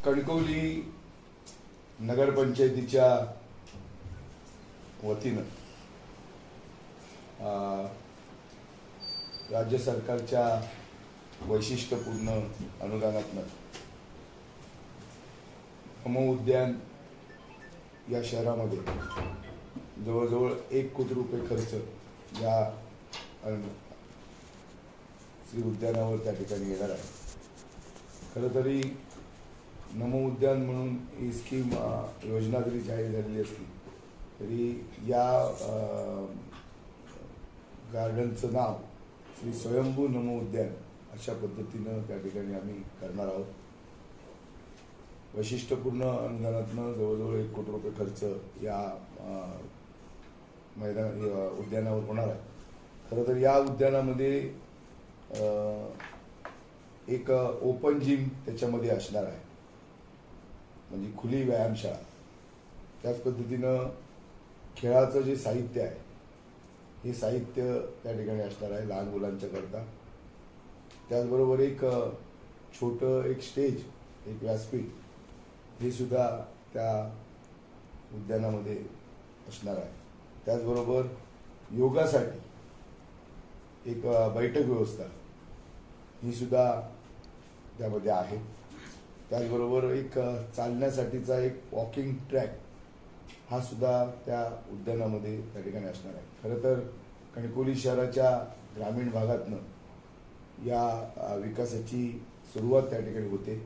कणकवली नगरपंचायतीच्या वतीनं राज्य सरकारच्या वैशिष्ट्यपूर्ण अनुदानातनं नमो उद्यान या शहरामध्ये जवळजवळ 1 कोटी रुपये खर्च या श्री उद्यानावर त्या ठिकाणी येणार आहे. खरं तरी नमो उद्यान म्हणून ही स्कीम योजना जरी जाहीर झालेली असली तरी या गार्डनचं नाव श्री स्वयंभू नमो उद्यान अशा पद्धतीनं त्या ठिकाणी आम्ही करणार आहोत. वैशिष्ट्यपूर्ण अनुदानातनं जवळजवळ 1 कोटी रुपये खर्च या उद्यानावर होणार आहे. खरं तर या उद्यानामध्ये एक ओपन जिम त्याच्यामध्ये असणार आहे, म्हणजे खुली व्यायामशाळा. त्याच पद्धतीनं खेळाचं जे साहित्य आहे हे साहित्य त्या ठिकाणी असणार आहे लहान मुलांच्या करता. त्याचबरोबर एक छोटं एक स्टेज, एक व्यासपीठ हे सुद्धा त्या उद्यानामध्ये असणार आहे. त्याचबरोबर योगासाठी एक बैठक व्यवस्था ही सुद्धा त्यामध्ये आहे. त्याचबरोबर एक चालण्यासाठीचा एक वॉकिंग ट्रॅक हा सुद्धा त्या उद्यानामध्ये त्या ठिकाणी असणार आहे. खरं तर कणकवली शहराच्या ग्रामीण भागातनं या विकासाची सुरुवात त्या ठिकाणी होते.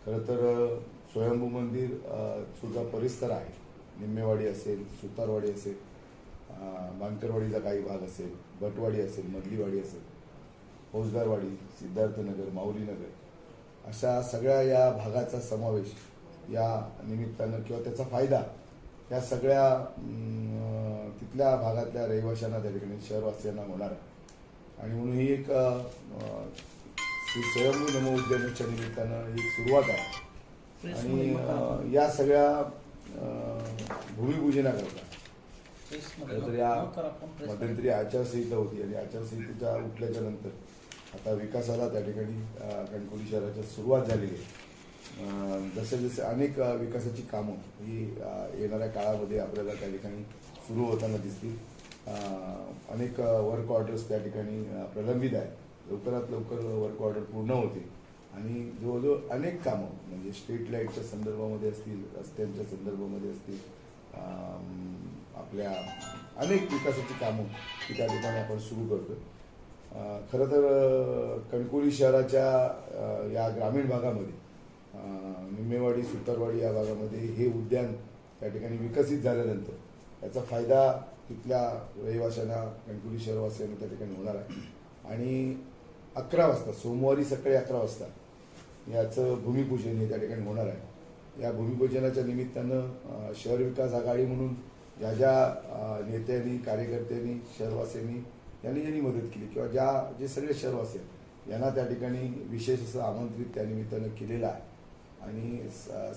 खरं तर स्वयंभू मंदिर सुद्धा परिसर आहे. निम्मेवाडी असेल, सुतारवाडी असेल, बांकरवाडीचा काही भाग असेल, भटवाडी असेल, मधलीवाडी असेल, फौजदारवाडी, सिद्धार्थनगर, माऊलीनगर अशा सगळ्या या भागाचा समावेश या निमित्तानं किंवा त्याचा फायदा या सगळ्या तिथल्या भागातल्या रहिवाशांना त्या ठिकाणी शहरवासियांना होणार आहे. आणि म्हणून ही एक श्री स्वयंभू नमो उद्यानाच्या निमित्तानं ही सुरुवात आहे. आणि या सगळ्या भूमिपूजनाकरता तर या मध्यंतरी आचारसंहिता होती आणि आचारसंहितेच्या उठल्याच्या नंतर आता विकासाला त्या ठिकाणी कणकवली शहराच्या सुरुवात झालेली आहे. जसे जसे अनेक विकासाची कामं ही येणाऱ्या काळामध्ये आपल्याला त्या ठिकाणी सुरू होताना दिसतील. अनेक वर्क ऑर्डर्स त्या ठिकाणी प्रलंबित आहेत. लवकरात लवकर वर्क ऑर्डर पूर्ण होते आणि जवळजवळ अनेक कामं म्हणजे स्ट्रीट लाईटच्या संदर्भामध्ये असतील, रस्त्यांच्या संदर्भामध्ये असतील, आपल्या अनेक विकासाची कामं ही त्या ठिकाणी आपण सुरू करतो. खरं तर कणकवली शहराच्या या ग्रामीण भागामध्ये निम्मेवाडी, सुतारवाडी या भागामध्ये हे उद्यान त्या ठिकाणी विकसित झाल्यानंतर याचा फायदा तिथल्या रहिवाशांना, कणकवली शहरवासियांना त्या ठिकाणी होणार आहे. आणि 11 वाजता सोमवारी सकाळी 11 वाजता याचं भूमिपूजन हे त्या ठिकाणी होणार आहे. या भूमिपूजनाच्या निमित्तानं शहर विकास आघाडी म्हणून ज्या ज्या नेत्यांनी, कार्यकर्त्यांनी, शहरवासियांनी यांनी मदत केली किंवा जे सगळे शहरवासी आहेत यांना त्या ठिकाणी विशेष असं आमंत्रित त्या निमित्तानं केलेलं आहे आणि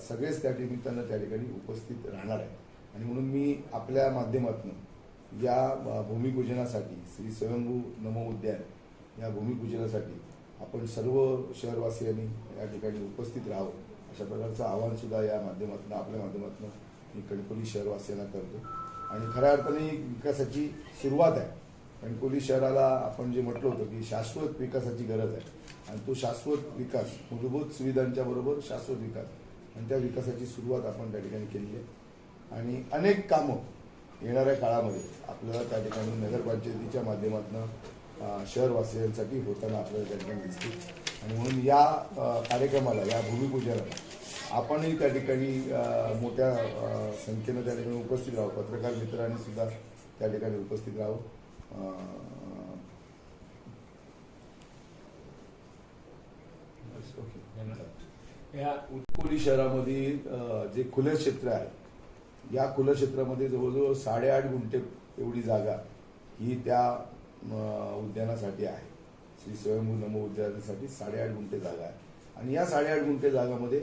सगळेच त्या निमित्तानं त्या ठिकाणी उपस्थित राहणार आहे. आणि म्हणून मी आपल्या माध्यमातून या भूमिपूजनासाठी श्री स्वयंभू नमो उद्यान या भूमिपूजनासाठी आपण सर्व शहरवासियांनी या ठिकाणी उपस्थित राहावं अशा प्रकारचं आवाहन सुद्धा या माध्यमातून, आपल्या माध्यमातून मी कणकवली शहरवासियांना करतो. आणि खऱ्या अर्थाने विकासाची सुरुवात आहे. कणकवली शहराला आपण जे म्हटलं होतं की शाश्वत विकासाची गरज आहे आणि तो शाश्वत विकास, मूलभूत सुविधांच्या बरोबर शाश्वत विकास आणि त्या विकासाची सुरुवात आपण त्या ठिकाणी केली आहे. आणि अनेक कामं येणाऱ्या काळामध्ये आपल्याला त्या ठिकाणी नगरपंचायतीच्या माध्यमातून शहरवासियांसाठी होताना आपल्याला त्या ठिकाणी दिसतील. आणि म्हणून या कार्यक्रमाला, या भूमिपूजनाला आपणही त्या ठिकाणी मोठ्या संख्येनं त्या ठिकाणी उपस्थित राहावं. पत्रकार मित्रांनी सुद्धा त्या ठिकाणी उपस्थित राहावं. या कणकवली शहरामध्ये जे खुलं क्षेत्र आहे या खुलं क्षेत्रामध्ये जवळजवळ 8.5 गुंठे एवढी जागा ही त्या उद्यानासाठी आहे. श्री स्वयंभू नमो उद्यानासाठी 8.5 गुंठे जागा आहे आणि या 8.5 गुंठे जागामध्ये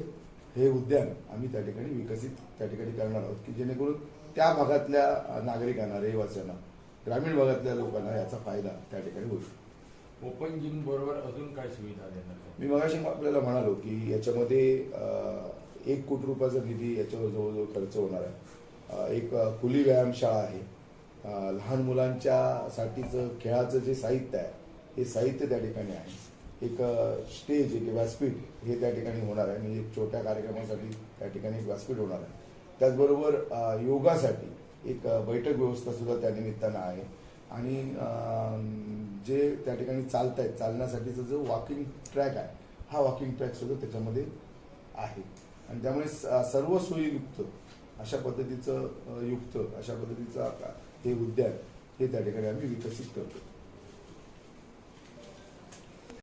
हे उद्यान आम्ही त्या ठिकाणी विकसित त्या ठिकाणी करणार आहोत की जेणेकरून त्या भागातल्या नागरिकांना, रहिवाशांना, ग्रामीण भागातल्या लोकांना याचा फायदा त्या ठिकाणी होईल. ओपन जिम बरोबर अजून काय सुविधा देणार? मी मगाशी आपल्याला म्हणालो की याच्यामध्ये 1 कोटी रुपयाचा निधी याच्यावर जवळजवळ खर्च होणार आहे. एक खुली व्यायामशाळा आहे. लहान मुलांच्यासाठीचं खेळाचं जे साहित्य आहे हे साहित्य त्या ठिकाणी आहे. एक स्टेज, एक व्यासपीठ हे त्या ठिकाणी होणार आहे. म्हणजे छोट्या कार्यक्रमासाठी त्या ठिकाणी एक व्यासपीठ होणार आहे. त्याचबरोबर योगासाठी एक बैठक व्यवस्था सुद्धा त्या निमित्तानं आहे. आणि जे त्या ठिकाणी चालण्यासाठीचं जो वॉकिंग ट्रॅक आहे हा वॉकिंग ट्रॅक सुद्धा त्याच्यामध्ये आहे. आणि त्यामुळे सर्व सोयीयुक्त अशा पद्धतीचं हे उद्यान हे त्या ठिकाणी आम्ही विकसित करतो.